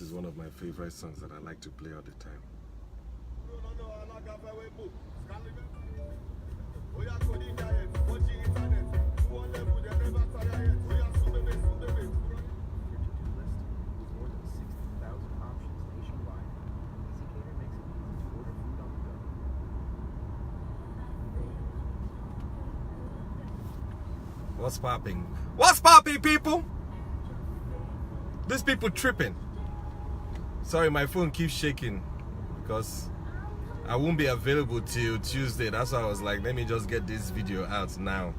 This is one of my favorite songs that I like to play all the time. What's popping? What's popping, people? These people tripping. Sorry, my phone keeps shaking because I won't be available till Tuesday. That's why I was like, let me just get this video out now,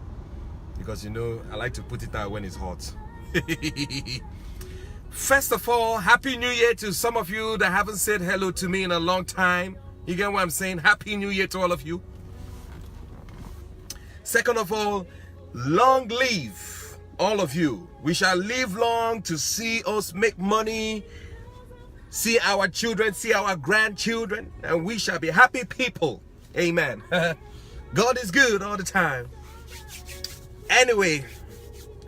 because you know I like to put it out when it's hot. First of all, Happy New Year to some of you that haven't said hello to me in a long time. You get what I'm saying? Happy New Year to all of you. Second of all, long live all of you. We shall live long to see us make money, see our children, see our grandchildren, and we shall be happy people. Amen. God is good all the time. Anyway,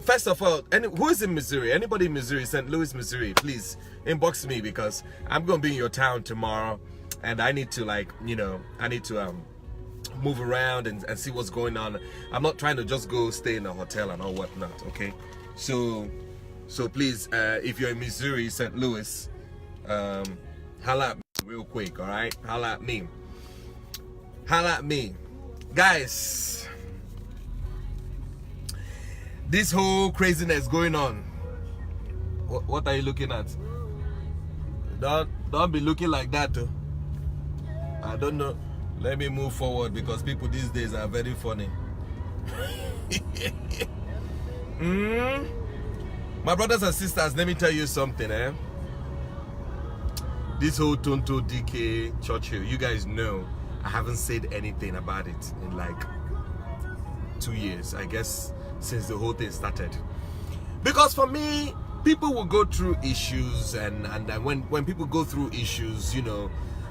first of all, who is in Missouri? Anybody in Missouri, St. Louis, Missouri, please inbox me, because I'm going to be in your town tomorrow, and I need to, like, you know, I need to move around and see what's going on. I'm not trying to just go stay in a hotel and all whatnot, okay? So please, if you're in Missouri, St. Louis, holla at me real quick, all right? Holla at me. Holla at me. Guys, this whole craziness going on, what are you looking at? Don't be looking like that, though. I don't know. Let me move forward, because people these days are very funny. My brothers and sisters, let me tell you something, This whole Tonto Dikeh Churchill, you guys know I haven't said anything about it in like 2 years, I guess, since the whole thing started. Because for me, people will go through issues, and when people go through issues, you know,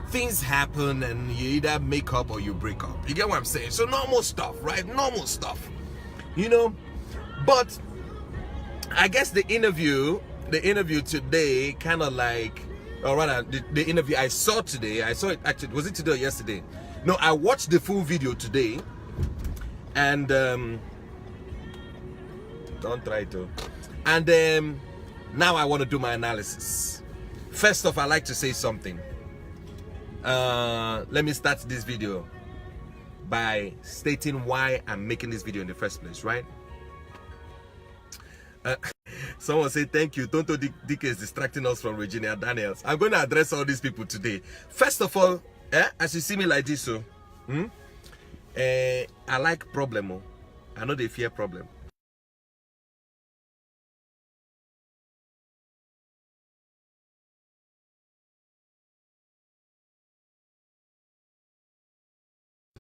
things happen, and you either make up or you break up. You get what I'm saying? So normal stuff, right? Normal stuff, you know. But I guess the interview today kind of like, or rather, the interview I saw today, I saw it actually, was it today or yesterday? No, I watched the full video today, and don't try to. And now I want to do my analysis. First off, I like to say something. Let me start this video by stating why I'm making this video in the first place, right? Someone say thank you. Tonto Dikeh is distracting us from Regina Daniels. I'm going to address all these people today. First of all, as you see me like this, so I like problem. I know they fear problem.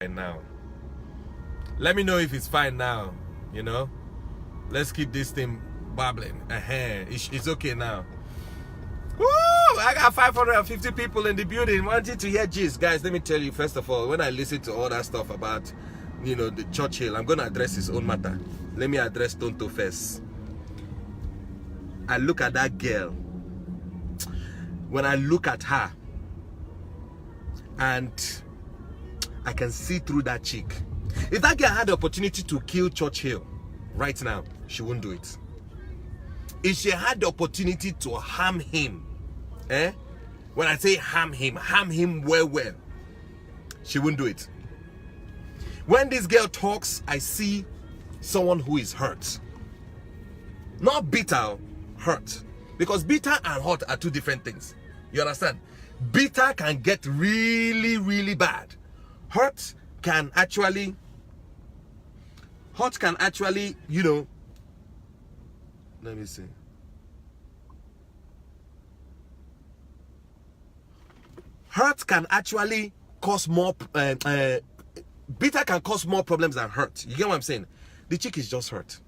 And now, let me know if it's fine now. You know, let's keep this thing babbling. It's okay now. Woo! I got 550 people in the building wanting to hear gist. Guys, let me tell you, first of all, when I listen to all that stuff about, you know, the Churchill, I'm gonna address his own matter. Let me address Tonto first. I look at that girl. When I look at her, and I can see through that cheek. If that girl had the opportunity to kill Churchill right now, she wouldn't do it. If she had the opportunity to harm him, when I say harm him well, she wouldn't do it. When this girl talks, I see someone who is hurt. Not bitter, hurt. Because bitter and hurt are two different things. You understand? Bitter can get really, really bad. Hurt can actually, you know, let me see. Hurt can actually cause more, bitter can cause more problems than hurt. You get what I'm saying? The chick is just hurt.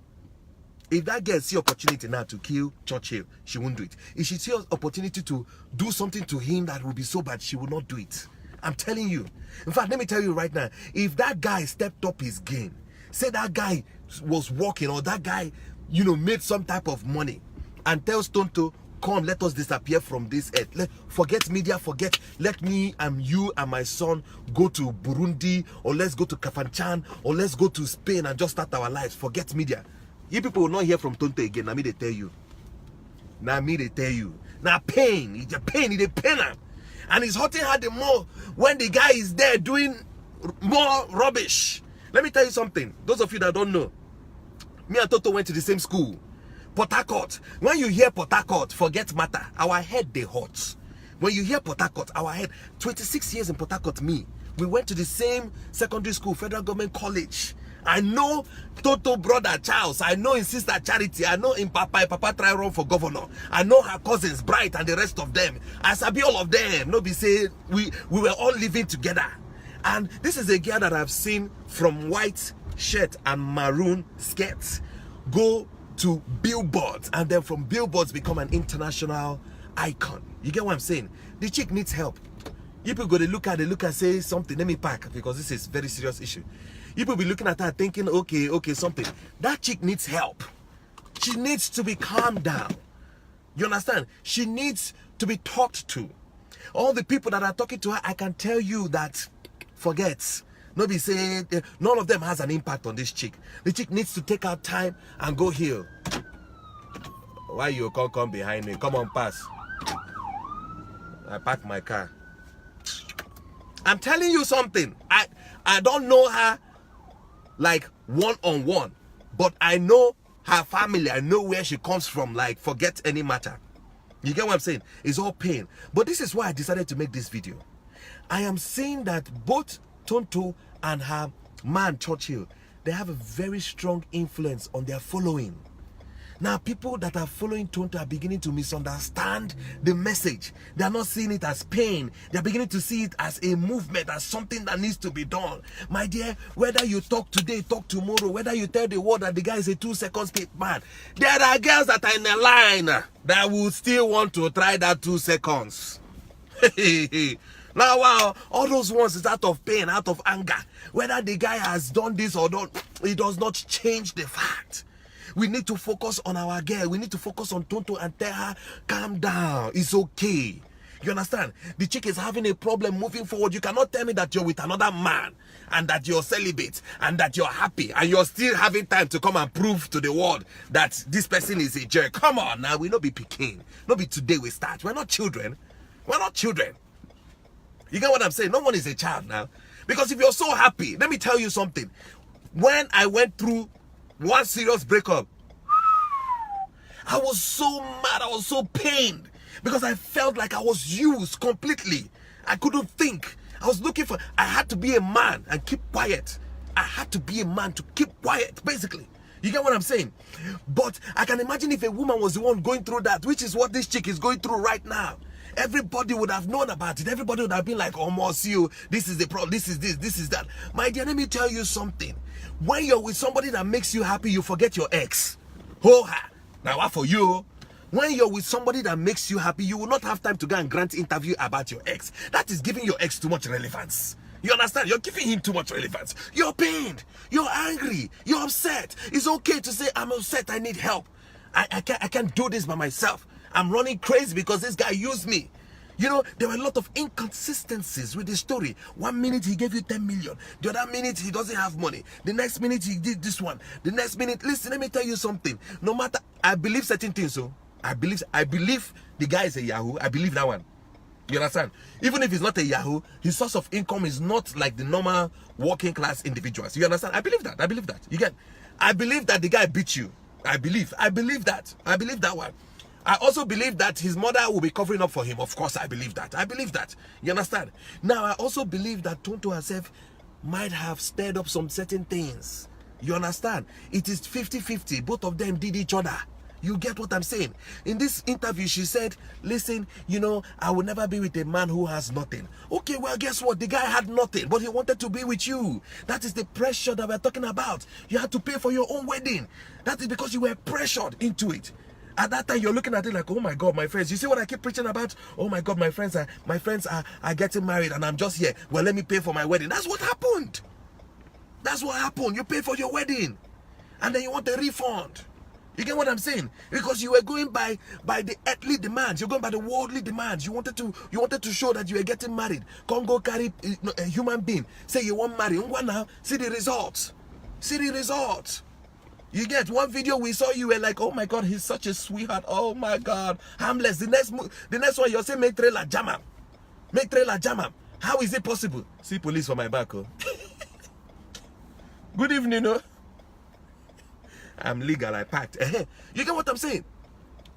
If that girl see opportunity now to kill Churchill, she won't do it. If she sees opportunity to do something to him that will be so bad, she will not do it. I'm telling you. In fact, let me tell you right now, if that guy stepped up his game, say that guy was working, or that guy, you know, made some type of money, and tells Tonto, come, let us disappear from this earth. Forget media, forget. Let me and you and my son go to Burundi, or let's go to Kafanchan, or let's go to Spain and just start our lives. Forget media. You people will not hear from Tonto again. Now me they tell you. Now me they tell you. Now pain, it's a pain, it's a pain. And it's hurting her the more when the guy is there doing more rubbish. Let me tell you something. Those of you that don't know, me and Tonto went to the same school. Port Harcourt. When you hear Port Harcourt, forget matter. Our head they hot. When you hear Port Harcourt, our head. 26 years in Port Harcourt, me. We went to the same secondary school, Federal Government College. I know Tonto brother Chaz. I know his sister Charity. I know him Papa. Papa try run for governor. I know her cousins Bright and the rest of them. I sabi all of them. No be say we were all living together. And this is a girl that I've seen from white shirt and maroon skirts go to billboards, and then from billboards become an international icon. You get what I'm saying? The chick needs help. You people go to look at say something. Let me pack, because this is a very serious issue. You people be looking at her thinking, okay, something. That chick needs help. She needs to be calmed down. You understand? She needs to be talked to. All the people that are talking to her, I can tell you that forget. Nobody say none of them has an impact on this chick. The chick needs to take her time and go heal. Why you can't come behind me? Come on, pass. I parked my car. I'm telling you something. I don't know her like one-on-one, but I know her family. I know where she comes from. Like, forget any matter. You get what I'm saying? It's all pain. But this is why I decided to make this video. I am saying that both Tonto and her man Churchill, they have a very strong influence on their following. Now, people that are following Tonto are beginning to misunderstand the message. They are not seeing it as pain. They are beginning to see it as a movement, as something that needs to be done. My dear, whether you talk today, talk tomorrow, whether you tell the world that the guy is a 2-second speed man, there are girls that are in a line that will still want to try that 2 seconds. Now, wow, all those ones is out of pain, out of anger. Whether the guy has done this or not, it does not change the fact. We need to focus on our girl. We need to focus on Tonto and tell her, calm down. It's okay. You understand? The chick is having a problem moving forward. You cannot tell me that you're with another man and that you're celibate and that you're happy and you're still having time to come and prove to the world that this person is a jerk. Come on now. We not be picking. Not be today we start. We're not children. We're not children. You get what I'm saying? No one is a child now. Because if you're so happy, let me tell you something. When I went through one serious breakup, I was so mad, I was so pained, because I felt like I was used completely. I couldn't think. I was looking for, I had to be a man and keep quiet. I had to be a man to keep quiet, basically. You get what I'm saying? But I can imagine if a woman was the one going through that, which is what this chick is going through right now. Everybody would have known about it. Everybody would have been like, oh, Monsieur, this is the problem, this is this, this is that. My dear, let me tell you something. When you're with somebody that makes you happy, you forget your ex. Ho-ha. Now, what for you? When you're with somebody that makes you happy, you will not have time to go and grant interview about your ex. That is giving your ex too much relevance. You understand? You're giving him too much relevance. You're pained. You're angry. You're upset. It's okay to say, I'm upset, I need help. I can't do this by myself. I'm running crazy because this guy used me. You know, there were a lot of inconsistencies with the story. 1 minute he gave you 10 million. The other minute he doesn't have money. The next minute he did this one. The next minute, listen, let me tell you something. No matter, I believe certain things, so I believe the guy is a Yahoo. I believe that one. You understand? Even if he's not a Yahoo, his source of income is not like the normal working class individuals. You understand? I believe that. I believe that. You get? I believe that the guy beat you. I believe that. I believe that one. I also believe that his mother will be covering up for him. Of course, I believe that. I believe that. You understand? Now, I also believe that Tonto herself might have stirred up some certain things. You understand? It is 50-50. Both of them did each other. You get what I'm saying? In this interview, she said, listen, you know, I will never be with a man who has nothing. Okay, well, guess what? The guy had nothing, but he wanted to be with you. That is the pressure that we're talking about. You had to pay for your own wedding. That is because you were pressured into it. At that time, you're looking at it like, oh my God, my friends. You see what I keep preaching about? Oh my God, my friends are getting married and I'm just here. Well, let me pay for my wedding. That's what happened. That's what happened. You pay for your wedding and then you want a refund. You get what I'm saying? Because you were going by the earthly demands. You're going by the worldly demands. You wanted to show that you were getting married. Come go carry a human being. Say you want marry. Now see the results. See the results. You get one video we saw, you were like, oh my God, he's such a sweetheart. Oh my God, harmless. The next one you're saying, make trailer jam up. Make trailer jam up. How is it possible? See police for my back. Oh. Good evening, no? I'm legal, I packed. You get what I'm saying?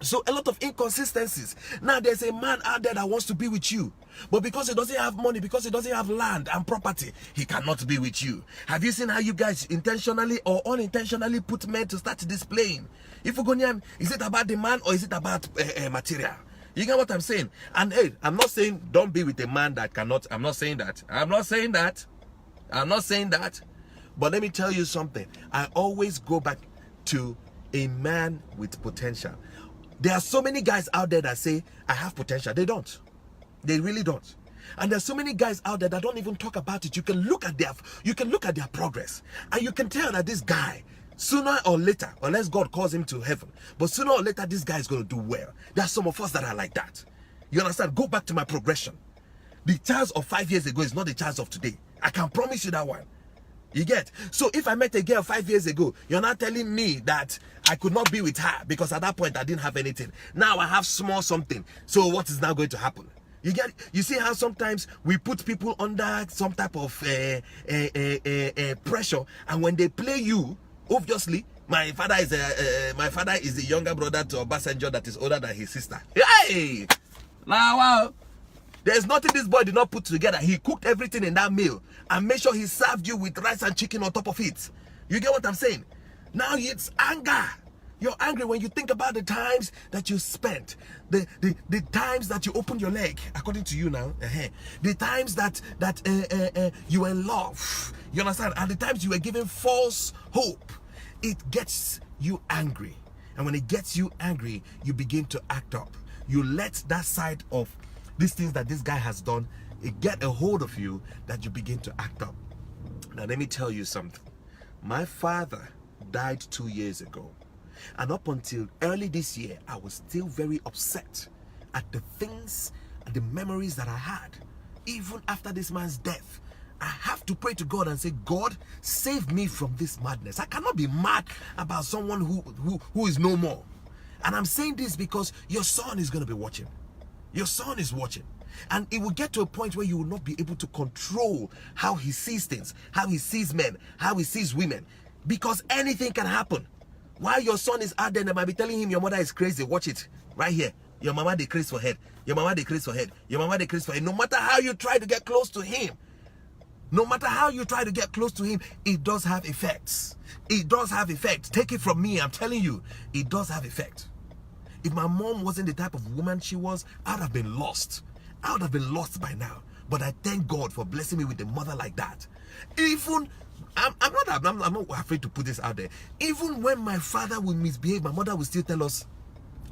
So a lot of inconsistencies. Now there's a man out there that wants to be with you, but because he doesn't have money, because he doesn't have land and property, he cannot be with you. Have you seen how you guys intentionally or unintentionally put men to start displaying? If you go near, is it about the man or is it about material? You get what I'm saying? And hey, I'm not saying don't be with a man that cannot. I'm not saying that. I'm not saying that. I'm not saying that. But let me tell you something. I always go back to a man with potential. There are so many guys out there that say, I have potential. They don't. They really don't. And there's so many guys out there that don't even talk about it. You can look at their progress. And you can tell that this guy, sooner or later, unless God calls him to heaven, but sooner or later, this guy is going to do well. There are some of us that are like that. You understand? Go back to my progression. The Chaz of 5 years ago is not the Chaz of today. I can promise you that one. You get? So if I met a girl 5 years ago, you're not telling me that I could not be with her because at that point I didn't have anything. Now I have small something. So what is now going to happen? You get? You see how sometimes we put people under some type of pressure, and when they play you, obviously my father is the younger brother to Obasanjo that is older than his sister. Hey, now wow. There's nothing this boy did not put together. He cooked everything in that meal and made sure he served you with rice and chicken on top of it. You get what I'm saying? Now it's anger. You're angry when you think about the times that you spent, the times that you opened your leg, according to you now, the times that you were in love, you understand, and the times you were given false hope. It gets you angry, and when it gets you angry, you begin to act up. You let that side of these things that this guy has done, it get a hold of you that you begin to act up. Now let me tell you something. My father died 2 years ago, and up until early this year, I was still very upset at the things and the memories that I had. Even after this man's death, I have to pray to God and say, God, save me from this madness. I cannot be mad about someone who is no more. And I'm saying this because your son is going to be watching. Your son is watching, and it will get to a point where you will not be able to control how he sees things, how he sees men, how he sees women, because anything can happen. While your son is out there, they might be telling him your mother is crazy. Watch it right here. Your mama dey craze for head. Your mama dey craze for head. Your mama dey craze for head. No matter how you try to get close to him, no matter how you try to get close to him, it does have effects. It does have effects. Take it from me, I'm telling you, it does have effects. If my mom wasn't the type of woman she was, I would have been lost. I would have been lost by now. But I thank God for blessing me with a mother like that. Even, I'm not afraid to put this out there. Even when my father will misbehave, my mother will still tell us,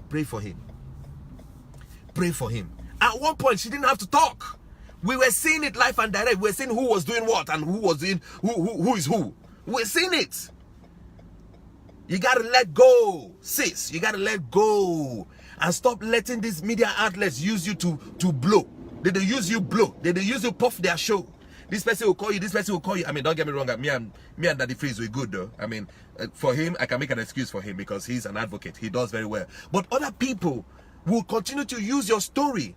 pray for him. Pray for him. At one point, she didn't have to talk. We were seeing it live and direct. We were seeing who was doing what and who was doing, who is who. We're seeing it. You gotta let go, sis. You gotta let go and stop letting these media outlets use you to blow. They use you blow. They use you puff their show. This person will call you. This person will call you. I mean, don't get me wrong. Me and Daddy Freeze were good though. I mean, for him, I can make an excuse for him because he's an advocate. He does very well. But other people will continue to use your story,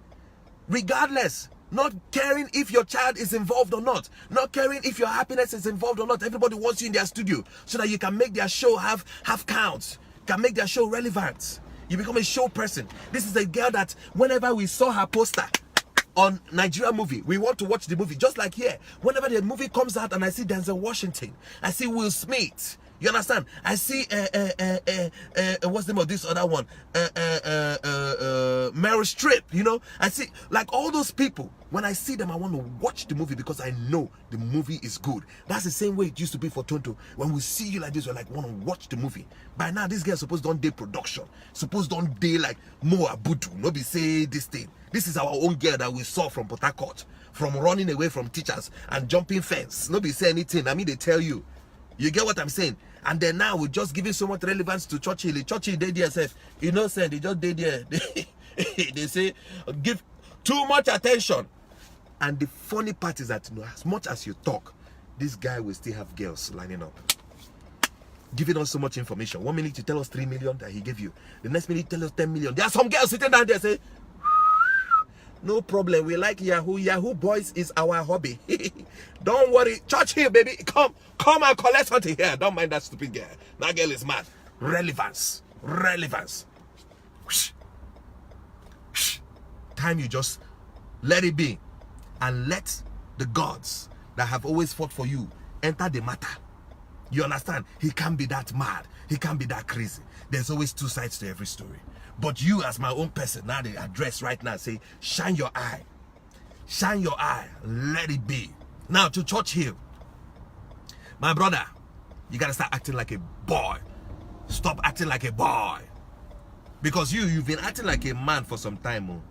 regardless. Not caring if your child is involved or not. Not caring if your happiness is involved or not. Everybody wants you in their studio so that you can make their show have counts. Can make their show relevant. You become a show person. This is a girl that whenever we saw her poster on Nigeria movie, we want to watch the movie. Just like here. Whenever the movie comes out and I see Denzel Washington, I see Will Smith. You understand? I see what's the name of this other one? Meryl Streep, you know? I see like all those people. When I see them, I want to watch the movie because I know the movie is good. That's the same way it used to be for Tonto. When we see you like this, we're like, want to watch the movie. By now, this girl supposed don't day production. Supposed don't day like more abudu. Nobody say this thing. This is our own girl that we saw from Port Harcourt. From running away from teachers and jumping fence. Nobody say anything. I mean, they tell you. You get what I'm saying? And then now we're just giving so much relevance to Churchill. Churchill did yourself. Innocent, they just did here. They say, give too much attention. And the funny part is that, you know, as much as you talk, this guy will still have girls lining up, giving us so much information. 1 minute you tell us 3 million that he gave you. The next minute you tell us 10 million. There are some girls sitting down there say, no problem, we like Yahoo. Yahoo boys is our hobby. Don't worry. Churchill, baby, come and collect something here. Don't mind that stupid girl. That girl is mad. Relevance. Time you just let it be, and let the gods that have always fought for you enter the matter. You understand? He can't be that mad. He can't be that crazy. There's always two sides to every story. But you, as my own person, now they address right now, say, shine your eye. Shine your eye. Let it be. Now to Churchill. My brother, you gotta start acting like a boy. Stop acting like a boy. Because you've been acting like a man for some time, oh.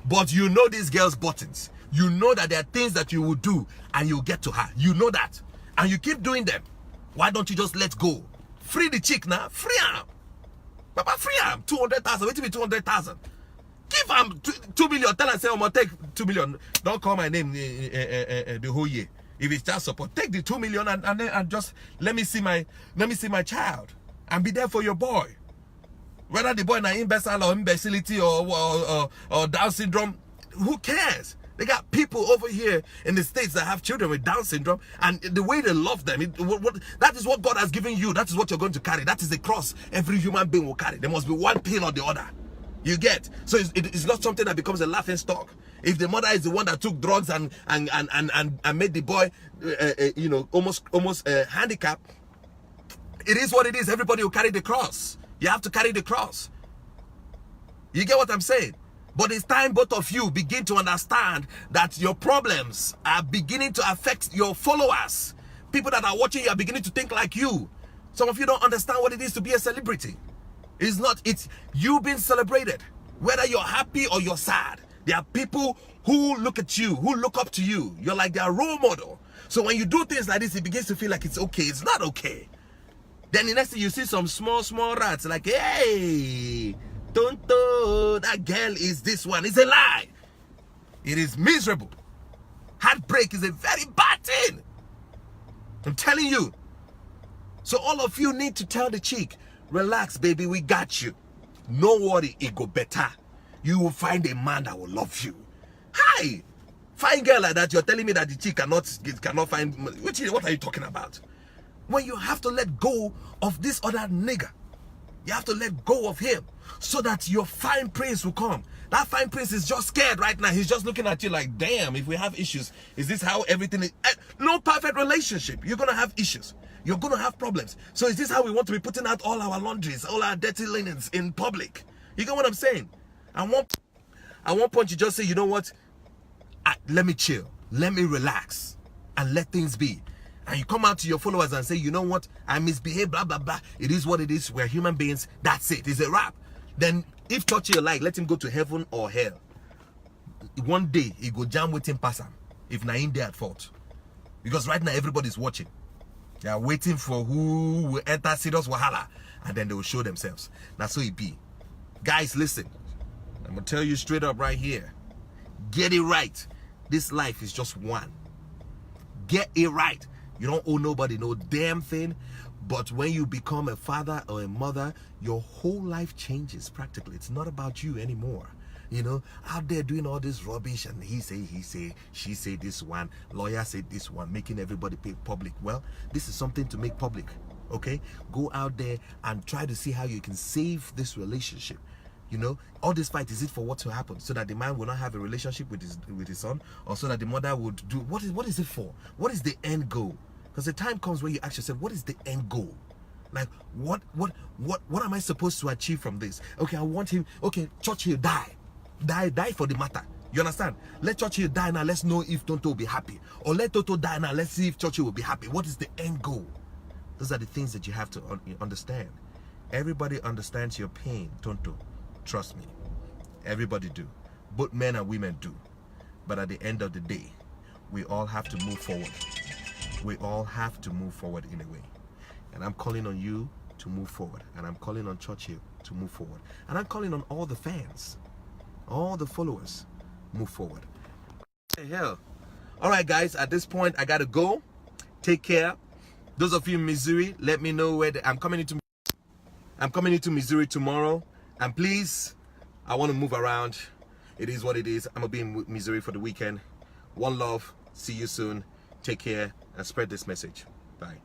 But you know these girls' buttons. You know that there are things that you will do and you'll get to her. You know that. And you keep doing them. Why don't you just let go? Free the chick now. Free her. Papa, free her. 200,000. Wait till me 200,000. Give him 2 million. Tell her, say, I'm going to take 2 million. Don't call my name the whole year. If it's child support, take the 2 million and just let me see my child. And be there for your boy. Whether the boy is imbecile or imbecility or Down syndrome, who cares? They got people over here in the States that have children with Down syndrome, and the way they love them, that is what God has given you. That is what you're going to carry. That is the cross every human being will carry. There must be one pain or the other. You get? So it's not something that becomes a laughing stock. If the mother is the one that took drugs and made the boy, almost handicapped, it is what it is. Everybody will carry the cross. You have to carry the cross. You get what I'm saying? But it's time both of you begin to understand that your problems are beginning to affect your followers. People that are watching you are beginning to think like you. Some of you don't understand what it is to be a celebrity. It's you being celebrated. Whether you're happy or you're sad, there are people who look at you, who look up to you. You're like their role model. So when you do things like this, it begins to feel like it's okay. It's not okay. Then the next thing you see some small rats like, hey, Tonto, that girl is this one. It's a lie. It is miserable. Heartbreak is a very bad thing. I'm telling you. So all of you need to tell the chick, relax, baby, we got you. No worry, it go better. You will find a man that will love you. Hi. Fine girl like that, you're telling me that the chick cannot find, what are you talking about? When you have to let go of this other nigga, you have to let go of him so that your fine prince will come. That fine prince is just scared right now. He's just looking at you like, damn, if we have issues, is this how everything is? No perfect relationship. You're going to have issues. You're going to have problems. So is this how we want to be putting out all our laundries, all our dirty linens in public? You get what I'm saying? At one point you just say, you know what? Let me chill. Let me relax and let things be. And you come out to your followers and say, you know what? I misbehaved, blah, blah, blah. It is what it is. We're human beings. That's it. It's a wrap. Then if Churchill like, let him go to heaven or hell. One day, he go jam with him pass him. If Naim they at fault. Because right now, everybody's watching. They are waiting for who will enter serious wahala. And then they will show themselves. That's so it be. Guys, listen. I'm going to tell you straight up right here. Get it right. This life is just one. Get it right. You don't owe nobody no damn thing. But when you become a father or a mother, your whole life changes practically. It's not about you anymore. You know, out there doing all this rubbish and he say, she say this one, lawyer say this one, making everybody pay public. Well, this is something to make public, okay? Go out there and try to see how you can save this relationship. You know, all this fight, is it for what to happen? So that the man will not have a relationship with his son, or so that the mother would do, what is it for? What is the end goal? Because the time comes where you ask yourself, what is the end goal? Like, what am I supposed to achieve from this? Okay, I want him, okay, Churchill die for the matter. You understand? Let Churchill die now, let's know if Tonto will be happy. Or let Tonto die now, let's see if Churchill will be happy. What is the end goal? Those are the things that you have to understand. Everybody understands your pain, Tonto. Trust me. Everybody do. Both men and women do. But at the end of the day, we all have to move forward. We all have to move forward in a way. And I'm calling on you to move forward. And I'm calling on Churchill to move forward. And I'm calling on all the fans, all the followers, move forward. Hey, hell. All right, guys, at this point, I got to go. Take care. Those of you in Missouri, let me know where I'm coming into Missouri tomorrow. And please, I want to move around. It is what it is. I'm going to be in Missouri for the weekend. One love. See you soon. Take care and spread this message. Bye.